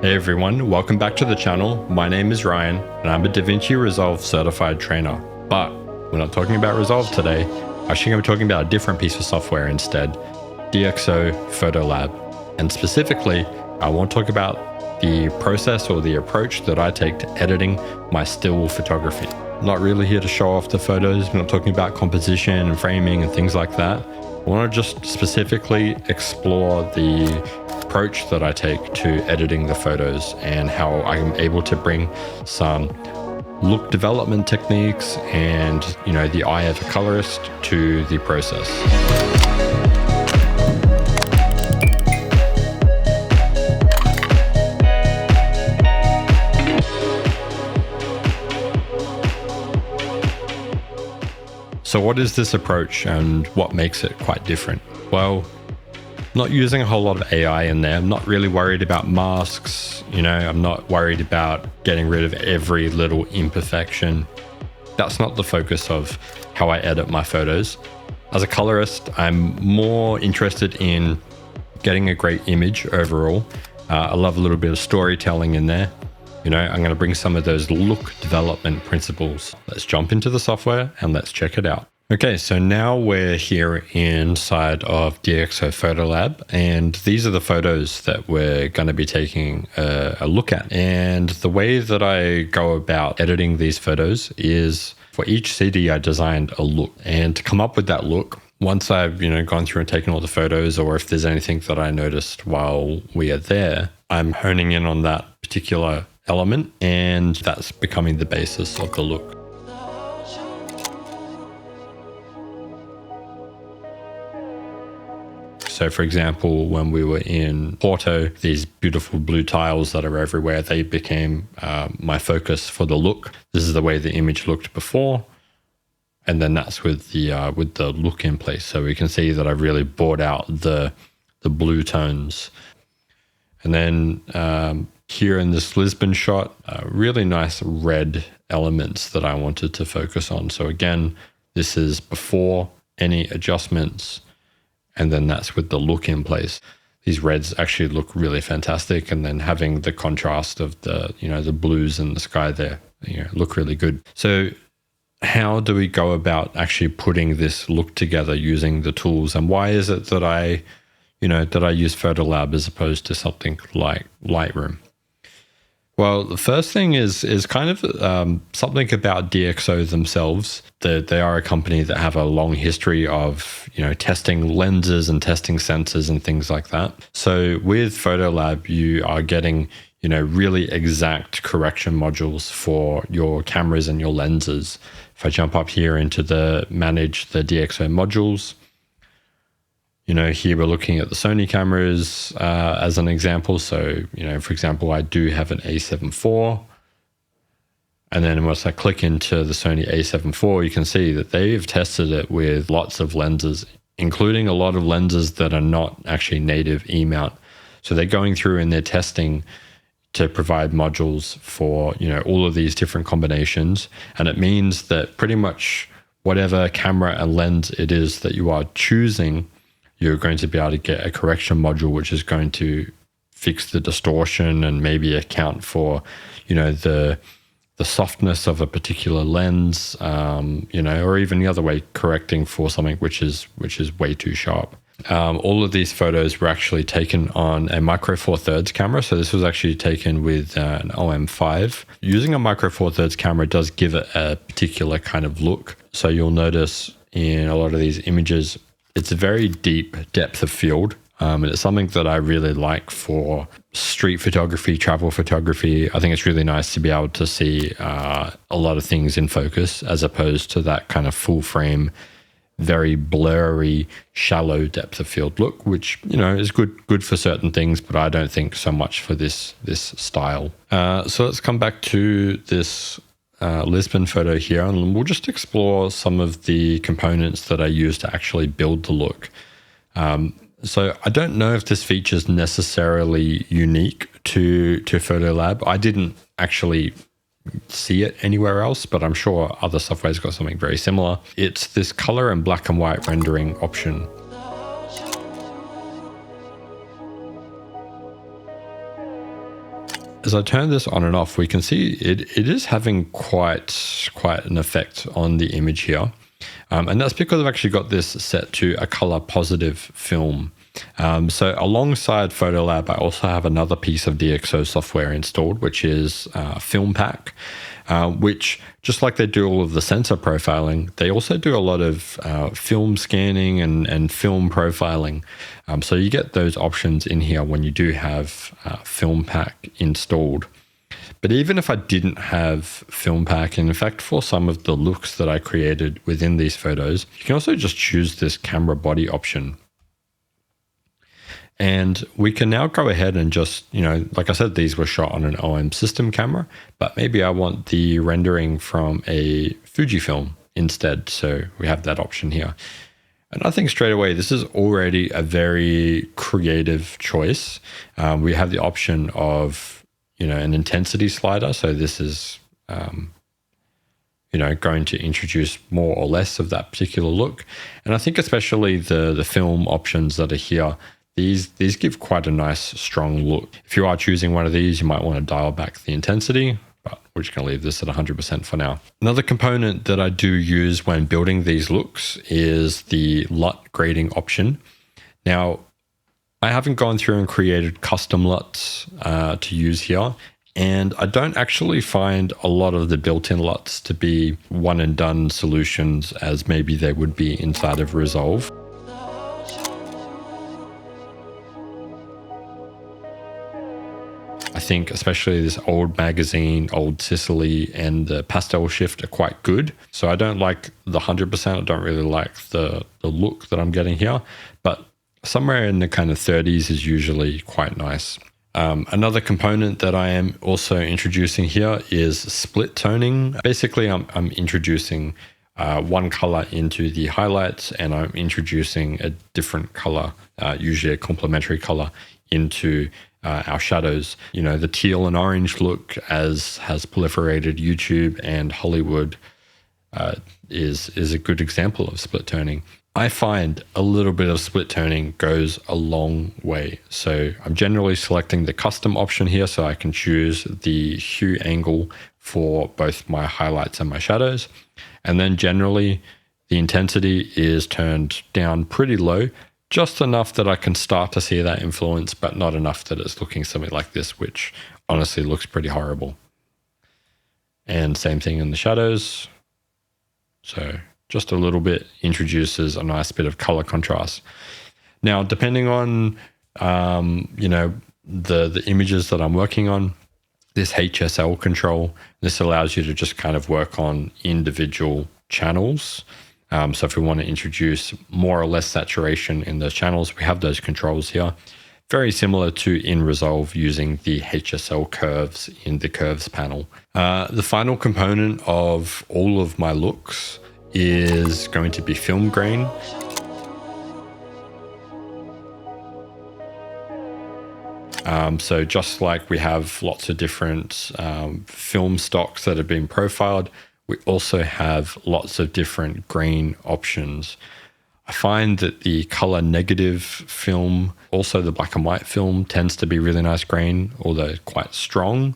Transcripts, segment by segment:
Hey everyone, welcome back to the channel. My name is Ryan and I'm a DaVinci Resolve certified trainer. But we're not talking about Resolve today. Actually, I'm talking about a different piece of software instead, DxO Photolab. And specifically, I want to talk about the process or the approach that I take to editing my still photography. I'm not really here to show off the photos. We're not talking about composition and framing and things like that. I want to just specifically explore the approach that I take to editing the photos and how I'm able to bring some look development techniques and, the eye of a colorist to the process. So what is this approach and what makes it quite different? Well, not using a whole lot of AI in there. I'm not really worried about masks. I'm not worried about getting rid of every little imperfection. That's not the focus of how I edit my photos. As a colorist, I'm more interested in getting a great image overall. I love a little bit of storytelling in there. I'm going to bring some of those look development principles. Let's jump into the software and let's check it out. Okay, so now we're here inside of DxO Photolab, and these are the photos that we're going to be taking a look at. And the way that I go about editing these photos is for each CD, I designed a look. And to come up with that look, once I've gone through and taken all the photos, or if there's anything that I noticed while we are there, I'm honing in on that particular element, and that's becoming the basis of the look. So for example, when we were in Porto, these beautiful blue tiles that are everywhere, they became my focus for the look. This is the way the image looked before. And then that's with the look in place. So we can see that I've really brought out the blue tones. And then here in this Lisbon shot, really nice red elements that I wanted to focus on. So again, this is before any adjustments. And then that's with the look in place. These reds actually look really fantastic. And then having the contrast of the blues in the sky there, look really good. So how do we go about actually putting this look together using the tools? And why is it that I use Photolab as opposed to something like Lightroom? Well, the first thing is kind of something about DxO themselves. They are a company that have a long history of testing lenses and testing sensors and things like that. So with Photolab, you are getting really exact correction modules for your cameras and your lenses. If I jump up here into the manage the DxO modules, here we're looking at the Sony cameras as an example. So, for example, I do have an A7 IV. And then once I click into the Sony A7 IV, you can see that they've tested it with lots of lenses, including a lot of lenses that are not actually native E-mount. So they're going through and they're testing to provide modules for, all of these different combinations. And it means that pretty much whatever camera and lens it is that you are choosing, you're going to be able to get a correction module, which is going to fix the distortion and maybe account for, the softness of a particular lens, or even the other way, correcting for something which is way too sharp. All of these photos were actually taken on a Micro Four Thirds camera. So this was actually taken with an OM5. Using a Micro Four Thirds camera does give it a particular kind of look. So you'll notice in a lot of these images, it's a very deep depth of field. And it's something that I really like for street photography, travel photography. I think it's really nice to be able to see a lot of things in focus as opposed to that kind of full frame, very blurry, shallow depth of field look, which, is good for certain things, but I don't think so much for this style. So let's come back to this Lisbon photo here, and we'll just explore some of the components that I use to actually build the look. So I don't know if this feature is necessarily unique to Photolab. I didn't actually see it anywhere else, but I'm sure other software's got something very similar. It's this color and black and white rendering option. As I turn this on and off, we can see it is having quite an effect on the image here. And that's because I've actually got this set to a color positive film. So alongside Photolab, I also have another piece of DxO software installed, which is Film Pack, which, just like they do all of the sensor profiling, they also do a lot of film scanning and film profiling. So you get those options in here when you do have Film Pack installed. But even if I didn't have Film Pack, and in fact for some of the looks that I created within these photos, you can also just choose this camera body option. And we can now go ahead and just, like I said, these were shot on an OM system camera, but maybe I want the rendering from a Fujifilm instead. So we have that option here. And I think straight away, this is already a very creative choice. We have the option of, an intensity slider. So this is, going to introduce more or less of that particular look. And I think especially the film options that are here, these give quite a nice strong look. If you are choosing one of these, you might want to dial back the intensity, but we're just going to leave this at 100% for now. Another component that I do use when building these looks is the LUT grading option. Now, I haven't gone through and created custom LUTs to use here, and I don't actually find a lot of the built-in LUTs to be one and done solutions as maybe they would be inside of Resolve. I think especially this old magazine, old Sicily, and the pastel shift are quite good. So I don't like the 100%. I don't really like the look that I'm getting here, but somewhere in the kind of 30s is usually quite nice. Another component that I am also introducing here is split toning. Basically, I'm introducing one color into the highlights, and I'm introducing a different color, usually a complementary color, into our shadows. The teal and orange look, as has proliferated YouTube and Hollywood, is a good example of split toning. I find a little bit of split toning goes a long way. So I'm generally selecting the custom option here, so I can choose the hue angle for both my highlights and my shadows. And then generally the intensity is turned down pretty low, just enough that I can start to see that influence, but not enough that it's looking something like this, which honestly looks pretty horrible. And same thing in the shadows. So just a little bit introduces a nice bit of color contrast. Now, depending on, the images that I'm working on, this HSL control, this allows you to just kind of work on individual channels. So if we want to introduce more or less saturation in those channels, we have those controls here. Very similar to in Resolve using the HSL curves in the curves panel. The final component of all of my looks is going to be film grain. So just like we have lots of different film stocks that have been profiled, we also have lots of different grain options. I find that the color negative film, also the black and white film, tends to be really nice grain, although quite strong.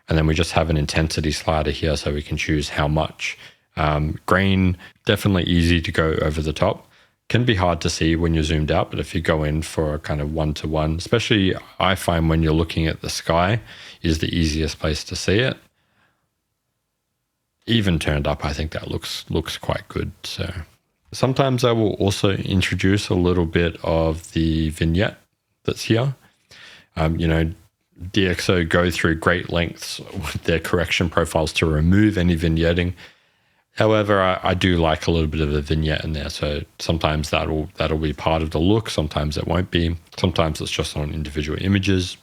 And then we just have an intensity slider here so we can choose how much. Grain, definitely easy to go over the top. Can be hard to see when you're zoomed out, but if you go in for a kind of 1-to-1, especially I find when you're looking at the sky is the easiest place to see it. Even turned up, I think that looks quite good. So sometimes I will also introduce a little bit of the vignette that's here. DxO go through great lengths with their correction profiles to remove any vignetting. However, I do like a little bit of a vignette in there. So sometimes that'll be part of the look. Sometimes it won't be. Sometimes it's just on individual images.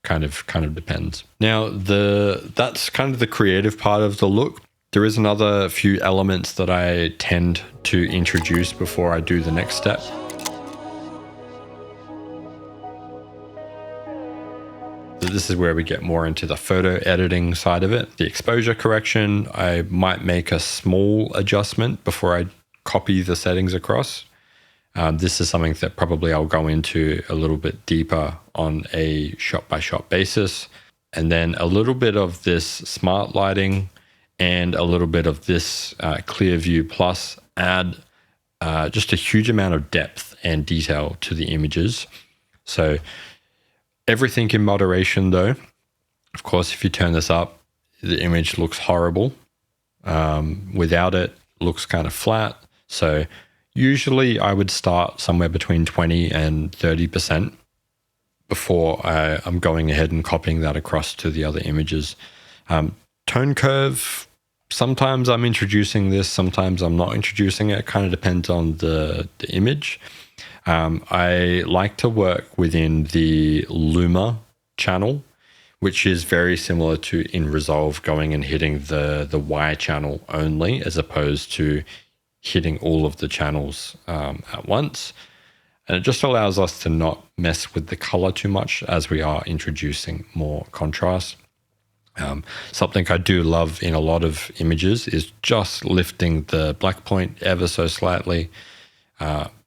Kind of depends. Now, that's kind of the creative part of the look. There is another few elements that I tend to introduce before I do the next step. This is where we get more into the photo editing side of it. The exposure correction, I might make a small adjustment before I copy the settings across. This is something that probably I'll go into a little bit deeper on a shot-by-shot basis. and then a little bit of this smart lighting and a little bit of this clear view plus add just a huge amount of depth and detail to the images. So everything in moderation though. Of course, if you turn this up, the image looks horrible. Without it, looks kind of flat. So usually I would start somewhere between 20 and 30% before I'm going ahead and copying that across to the other images. Tone curve, sometimes I'm introducing this, sometimes I'm not introducing it. It kind of depends on the image. I like to work within the Luma channel, which is very similar to in Resolve going and hitting the Y channel only, as opposed to hitting all of the channels at once. And it just allows us to not mess with the color too much as we are introducing more contrast. Something I do love in a lot of images is just lifting the black point ever so slightly.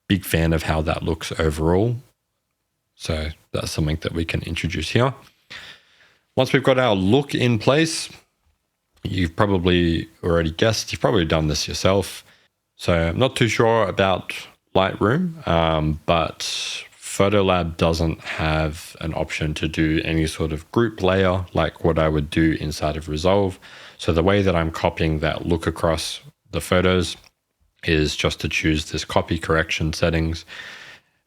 Big fan of how that looks overall. So that's something that we can introduce here. Once we've got our look in place, you've probably already guessed, you've probably done this yourself. So I'm not too sure about Lightroom, but Photolab doesn't have an option to do any sort of group layer like what I would do inside of Resolve. So the way that I'm copying that look across the photos is just to choose this copy correction settings,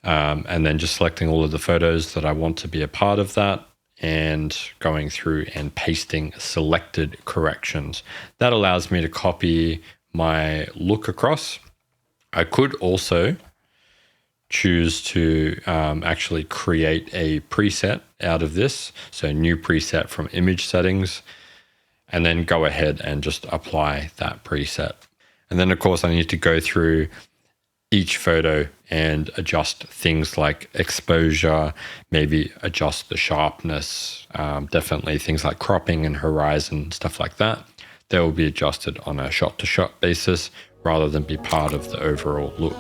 and then just selecting all of the photos that I want to be a part of that and going through and pasting selected corrections. That allows me to copy my look across. I could also choose to actually create a preset out of this. So new preset from image settings, and then go ahead and just apply that preset. And then of course I need to go through each photo and adjust things like exposure, maybe adjust the sharpness, definitely things like cropping and horizon, stuff like that. They will be adjusted on a shot-to-shot basis rather than be part of the overall look.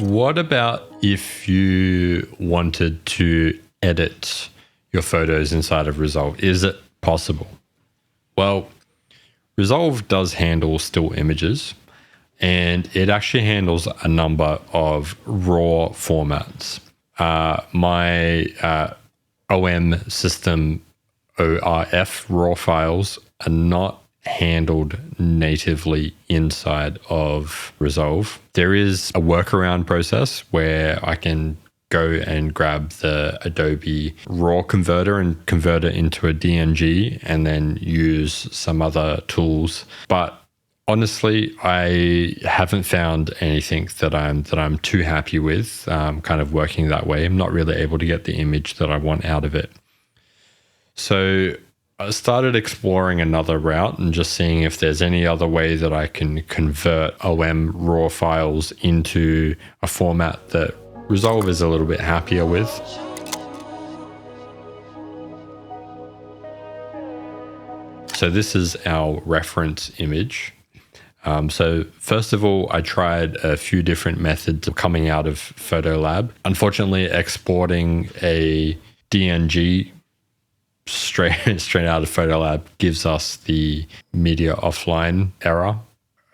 What about if you wanted to edit your photos inside of Resolve? Is it possible? Well, Resolve does handle still images, and it actually handles a number of raw formats. My OM system ORF raw files are not handled natively inside of Resolve. There is a workaround process where I can go and grab the Adobe RAW Converter and convert it into a DNG and then use some other tools. But honestly, I haven't found anything that I'm too happy with kind of working that way. I'm not really able to get the image that I want out of it. So I started exploring another route and just seeing if there's any other way that I can convert OM RAW files into a format that Resolve is a little bit happier with. So this is our reference image. So first of all, I tried a few different methods of coming out of Photolab. Unfortunately, exporting a DNG straight out of Photolab gives us the media offline error.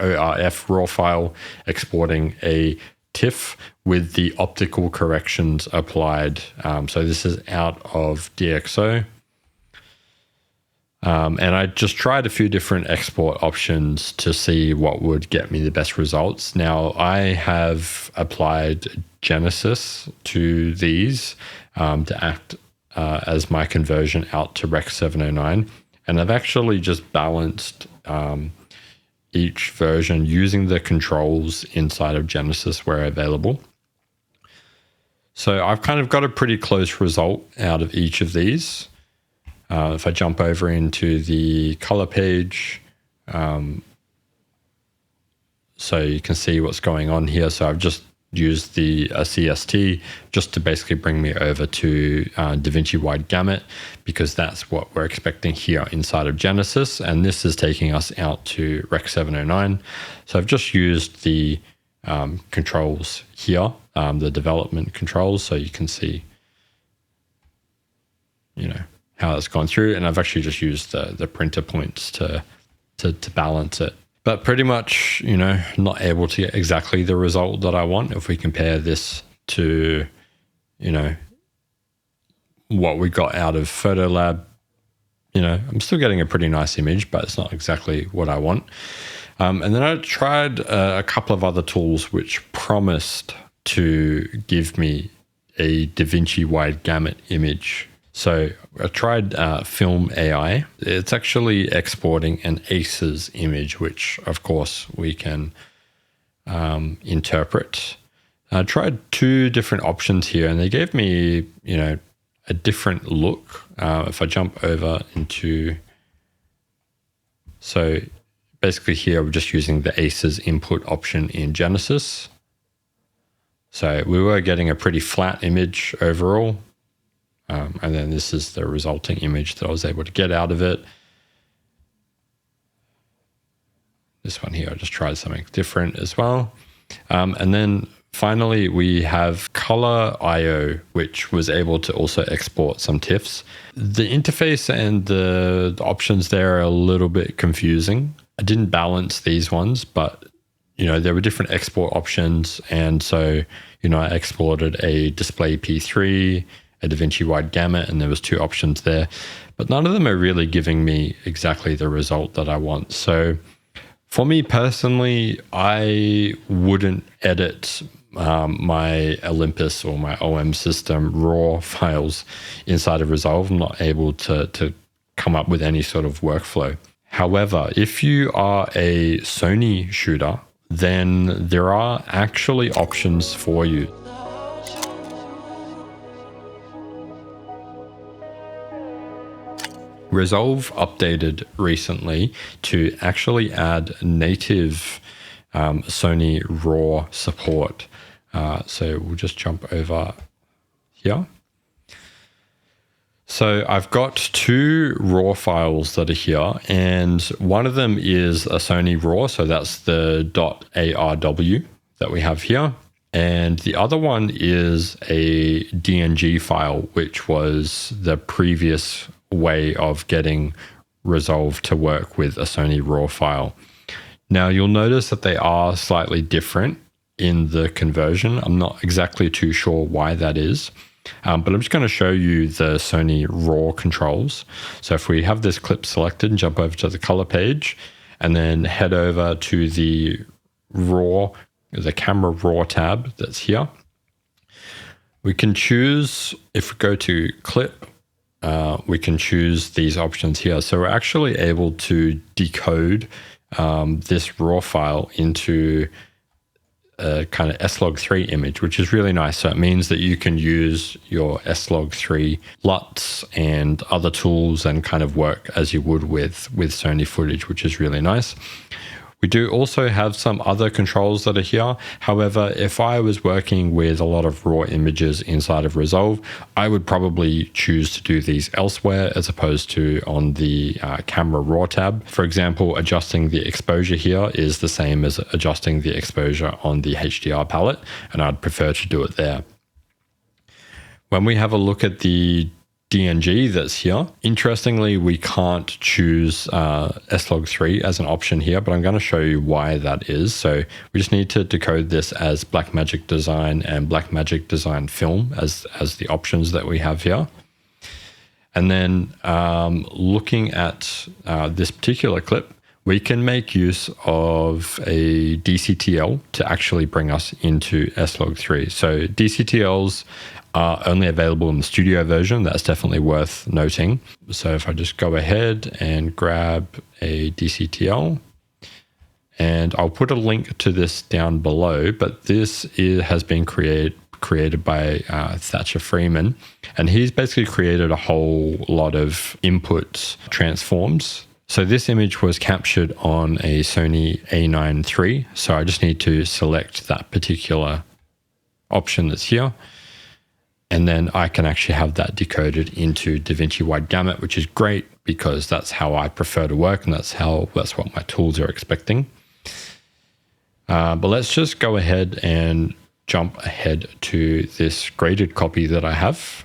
ORF raw file exporting a TIFF with the optical corrections applied. So this is out of DxO. And I just tried a few different export options to see what would get me the best results. Now, I have applied Genesis to these to act as my conversion out to Rec 709. And I've actually just balanced each version using the controls inside of Genesis where available. So I've kind of got a pretty close result out of each of these. If I jump over into the color page, so you can see what's going on here. So I've just used the CST just to basically bring me over to DaVinci Wide Gamut, because that's what we're expecting here inside of Genesis. And this is taking us out to Rec 709. So I've just used the controls here the development controls, so you can see, how it's gone through. And I've actually just used the printer points to balance it. But pretty much, not able to get exactly the result that I want. If we compare this to, what we got out of Photolab, I'm still getting a pretty nice image, but it's not exactly what I want. And then I tried a couple of other tools which promised to give me a DaVinci wide gamut image. So I tried Film AI. It's actually exporting an ACES image, which of course we can interpret. I tried two different options here, and they gave me, a different look. If I jump over into, so basically here we're just using the ACES input option in Genesis. So we were getting a pretty flat image overall. And then this is the resulting image that I was able to get out of it. This one here, I just tried something different as well. And then finally, we have Color.io, which was able to also export some TIFFs. The interface and the options there are a little bit confusing. I didn't balance these ones, but there were different export options. And so, I exported a display P3, a DaVinci wide gamut, and there was two options there. But none of them are really giving me exactly the result that I want. So for me personally, I wouldn't edit my Olympus or my OM system RAW files inside of Resolve. I'm not able to come up with any sort of workflow. However, if you are a Sony shooter, then there are actually options for you. Resolve updated recently to actually add native Sony RAW support. So we'll just jump over here. So I've got two RAW files that are here, and one of them is a Sony RAW, so that's the .arw that we have here. And the other one is a DNG file, which was the previous way of getting Resolve to work with a Sony RAW file. Now you'll notice that they are slightly different in the conversion. I'm not exactly too sure why that is, but I'm just going to show you the Sony RAW controls. So if we have this clip selected and jump over to the color page and then head over to the RAW, the camera RAW tab that's here, we can choose, if we go to clip, we can choose these options here. So we're actually able to decode this RAW file into a kind of S-Log3 image, which is really nice. So it means that you can use your S-Log3 LUTs and other tools and kind of work as you would with Sony footage, which is really nice. We do also have some other controls that are here. However, if I was working with a lot of raw images inside of Resolve, I would probably choose to do these elsewhere as opposed to on the camera raw tab. For example, adjusting the exposure here is the same as adjusting the exposure on the HDR palette, and I'd prefer to do it there. When we have a look at the DNG that's here, interestingly, we can't choose S-Log3 as an option here, but I'm going to show you why that is. So we just need to decode this as Blackmagic Design and Blackmagic Design Film as the options that we have here. And then looking at this particular clip, we can make use of a DCTL to actually bring us into S-Log3. So DCTLs are only available in the studio version. That's definitely worth noting. So if I just go ahead and grab a DCTL, and I'll put a link to this down below, but this has been created by Thatcher Freeman, and he's basically created a whole lot of input transforms. So this image was captured on a Sony A9 III, so I just need to select that particular option that's here. And then I can actually have that decoded into DaVinci Wide Gamut, which is great because that's how I prefer to work, and that's what my tools are expecting. But let's just go ahead and jump ahead to this graded copy that I have.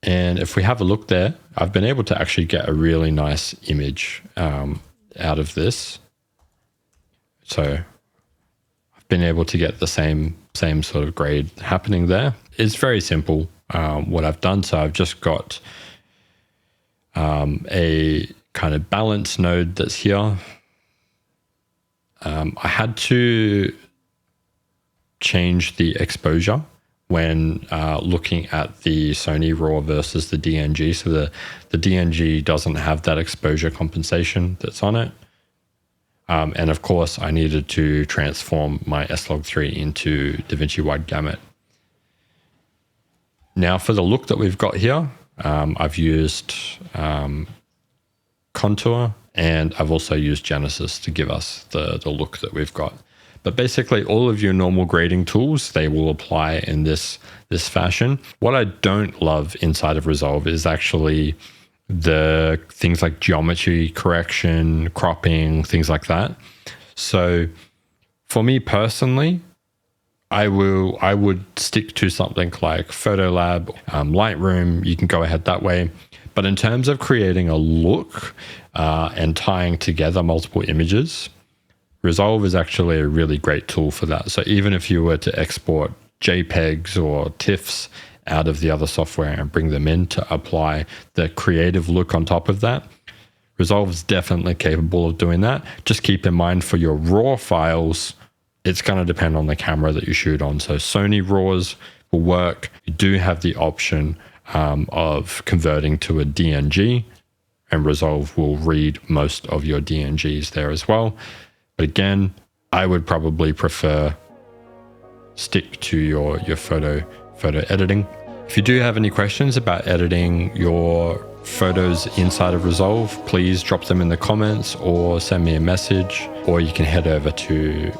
And if we have a look there, I've been able to actually get a really nice image out of this. So I've been able to get the same sort of grade happening there. It's very simple what I've done. So I've just got a kind of balance node that's here. I had to change the exposure when looking at the Sony RAW versus the DNG. So the DNG doesn't have that exposure compensation that's on it. And of course, I needed to transform my S-Log3 into DaVinci Wide Gamut. Now for the look that we've got here, I've used Contour, and I've also used Genesis to give us the look that we've got. But basically all of your normal grading tools, they will apply in this fashion. What I don't love inside of Resolve is actually the things like geometry correction, cropping, things like that. So for me personally, I would stick to something like Photolab, Lightroom. You can go ahead that way. But in terms of creating a look and tying together multiple images, Resolve is actually a really great tool for that. So even if you were to export JPEGs or TIFFs out of the other software and bring them in to apply the creative look on top of that, Resolve is definitely capable of doing that. Just keep in mind for your RAW files, it's going to depend on the camera that you shoot on. So Sony RAWs will work. You do have the option of converting to a DNG, and Resolve will read most of your DNGs there as well. But again, I would probably prefer stick to your photo editing. If you do have any questions about editing your photos inside of Resolve, please drop them in the comments or send me a message, or you can head over to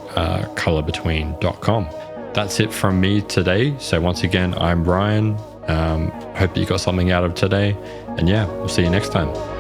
colorbetween.com. That's it from me today. So once again, I'm Ryan. Hope that you got something out of today, and yeah, we'll see you next time.